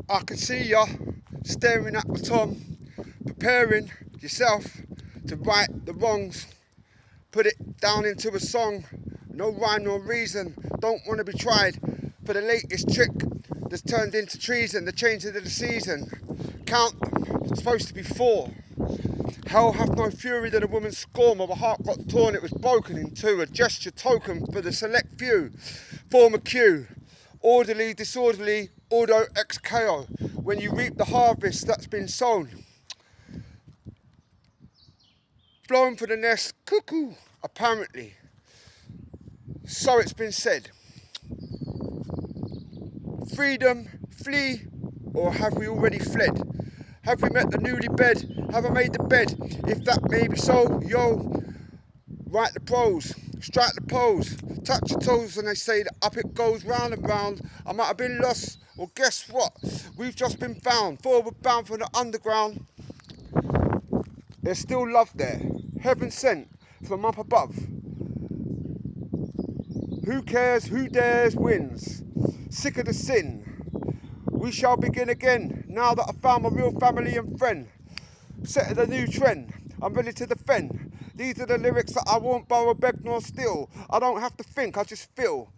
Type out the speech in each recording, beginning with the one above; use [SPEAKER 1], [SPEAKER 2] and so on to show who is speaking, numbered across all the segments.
[SPEAKER 1] I can see ya staring at the tom, preparing yourself to right the wrongs, put it down into a song. No rhyme, no reason, don't want to be tried for the latest trick that's turned into treason, the change of the season. Count, it's supposed to be 4. Hell hath no fury than a woman's scorn. While the heart got torn, it was broken in two. A gesture token for the select few. Form a cue. Orderly, disorderly, ordo ex chaos. When you reap the harvest that's been sown. Blown for the nest, cuckoo, apparently. So it's been said. Freedom, flee, or have we already fled? Have we met the newlywed? Have I made the bed? If that may be so, yo, write the prose, strike the pose, touch your toes, and they say that up it goes round and round. I might have been lost, well guess what? We've just been found, forward bound from the underground. There's still love there, heaven sent from up above. Who cares, who dares, wins. Sick of the sin. We shall begin again, now that I found my real family and friend. Setting a new trend, I'm ready to defend. These are the lyrics that I won't borrow, beg nor steal. I don't have to think, I just feel.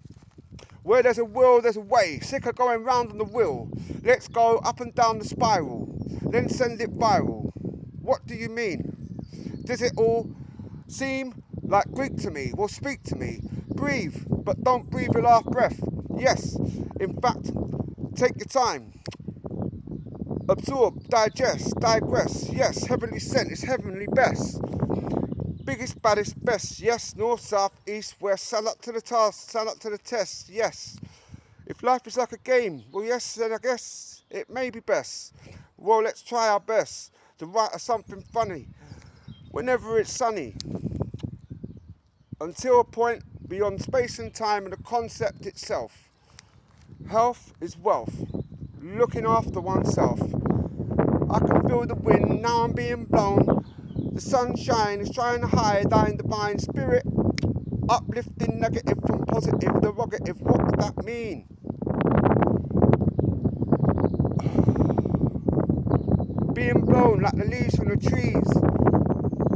[SPEAKER 1] Where there's a will, there's a way. Sick of going round on the wheel. Let's go up and down the spiral, then send it viral. What do you mean? Does it all seem like Greek to me? Well, speak to me. Breathe, but don't breathe your last breath. Yes, in fact, take your time. Absorb, digest, digress. Yes, heavenly sent is heavenly best. Biggest, baddest, best. Yes, north, south, east, west. Stand up to the task, stand up to the test. Yes. If life is like a game, well, yes, then I guess it may be best. Well, let's try our best to write us something funny whenever it's sunny. Until a point beyond space and time and the concept itself. Health is wealth. Looking after oneself. I can feel the wind, now I'm being blown. The sunshine is trying to hide our divine spirit. Uplifting negative from positive, derogative, what does that mean? Being blown like the leaves from the trees.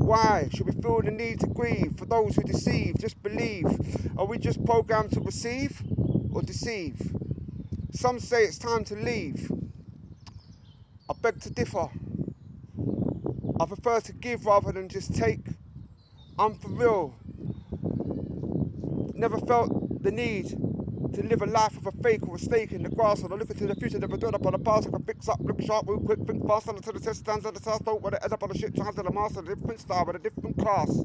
[SPEAKER 1] Why should we feel the need to grieve? For those who deceive, just believe. Are we just programmed to receive or deceive? Some say it's time to leave. I beg to differ. I prefer to give rather than just take. I'm for real. Never felt the need to live a life of a fake or a stake in the grass. When I look into the future, never dwell upon the past. I can fix up, look sharp, move quick, think fast, until the test stands at the task. Don't want to end up on the shit, trying to the master, a different style, but a different class.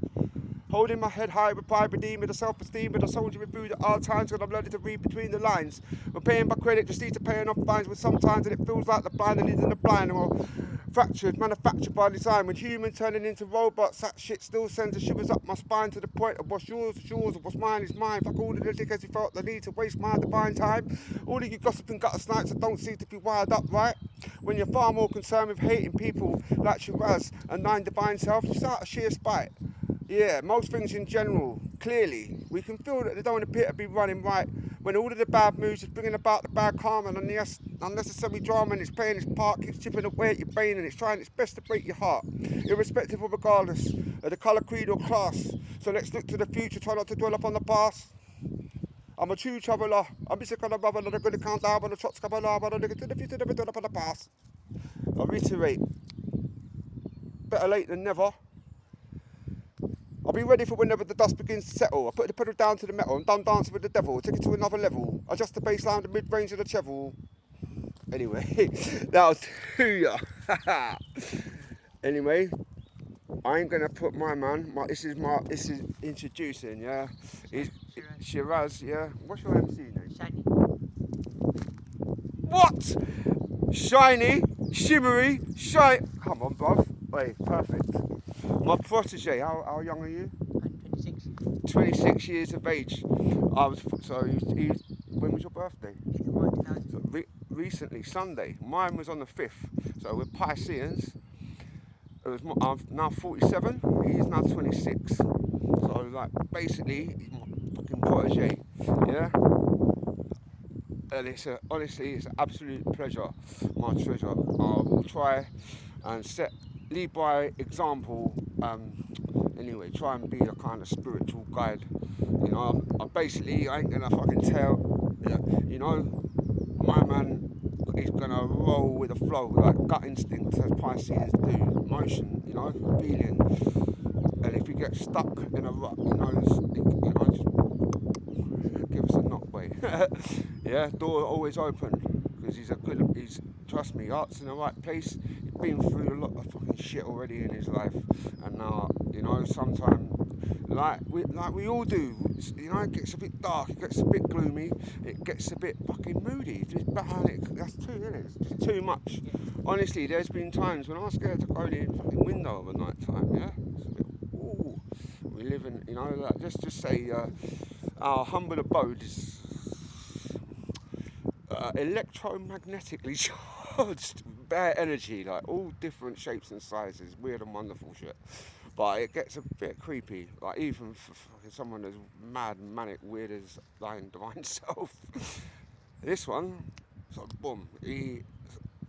[SPEAKER 1] Holding my head high with pride, redeeming the self-esteem with a soldier through the hard times, and I'm learning to read between the lines. We're paying by credit, just need to pay enough fines, but sometimes it feels like the blind are leading the blind. Well, fractured, manufactured by design. When human turning into robots, that shit still sends the shivers up my spine to the point of what's yours is yours, and what's mine is mine. Fuck all of the dickheads who felt the need to waste my divine time. All of you gossiping gutter snipes that don't seem to be wired up right. When you're far more concerned with hating people like Shiraz and 9 divine self, just out of sheer spite. Yeah, most things in general, clearly, we can feel that they don't appear to be running right when all of the bad moods is bringing about the bad karma and the unnecessary drama and it's playing its part, keeps chipping away at your brain and it's trying its best to break your heart, irrespective or regardless of the colour, creed or class. So let's look to the future, try not to dwell upon the past. I'm a true traveller, I'm sick of the brother, not going to count down on the trots, but I'm looking to the future, never dwell upon the past. I reiterate, better late than never. I'll be ready for whenever the dust begins to settle. I put the pedal down to the metal. I'm done dancing with the devil. Take it to another level. Adjust the bass line, the mid-range of the treble. Anyway, that'll do ya. Anyway, I ain't gonna put my man. This is introducing. Yeah, he's Shiraz. Yeah. What's your MC name?
[SPEAKER 2] Shiny.
[SPEAKER 1] What? Shiny, shimmery, shine. Come on, bruv. Wait, perfect. My protege, how young are you?
[SPEAKER 2] I'm 26.
[SPEAKER 1] 26 years of age. When was your birthday? So recently, Sunday. Mine was on the 5th. So we're Pisceans. I'm now 47. He is now 26. So like basically, he's my fucking protege. Yeah. and honestly, it's an absolute pleasure, my treasure. I will try and lead by example. Anyway, try and be a kind of spiritual guide. I ain't gonna fucking tell. You know, my man is gonna roll with the flow, like gut instinct, as Pisces do. Motion, feeling. And if he gets stuck in a rut, just give us a knock, way. Yeah, door always open because he's trust me, heart's in the right place. He's been through a lot of fucking shit already in his life, and now sometimes like we all do. It gets a bit dark, it gets a bit gloomy, it gets a bit fucking moody. That's too, isn't it? It's just too much. Honestly, there's been times when I was scared to go the fucking window of a night time. Yeah, it's a bit, ooh. We live in, like, just say our humble abode is electromagnetically charged, bare energy, like all different shapes and sizes, weird and wonderful shit. But it gets a bit creepy, like even for someone as mad, manic, weird as thine divine self. This one, so boom, he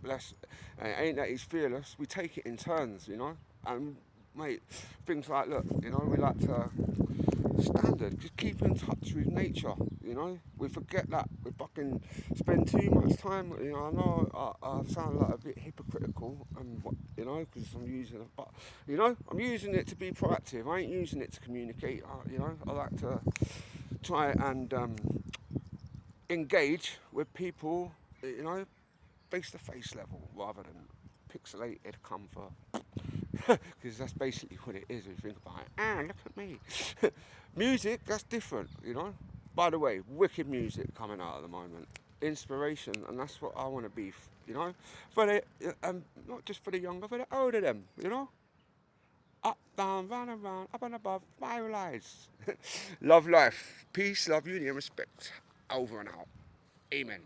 [SPEAKER 1] bless, and it ain't that he's fearless. We take it in turns, and mate, things like look, we like to standard. Just keep in touch with nature. We forget that. We fucking spend too much time. I know I sound like a bit hypocritical, and because I'm using it, but I'm using it to be proactive. I ain't using it to communicate. I like to try and engage with people. Face to face level rather than pixelated comfort. Because that's basically what it is if you think about it. Look at me. Music, that's different, By the way, wicked music coming out at the moment. Inspiration, and that's what I want to be, For the, not just for the younger, for the older them, Up, down, round and round, up and above, spiralize. Love life, peace, love, unity and respect. Over and out. Amen.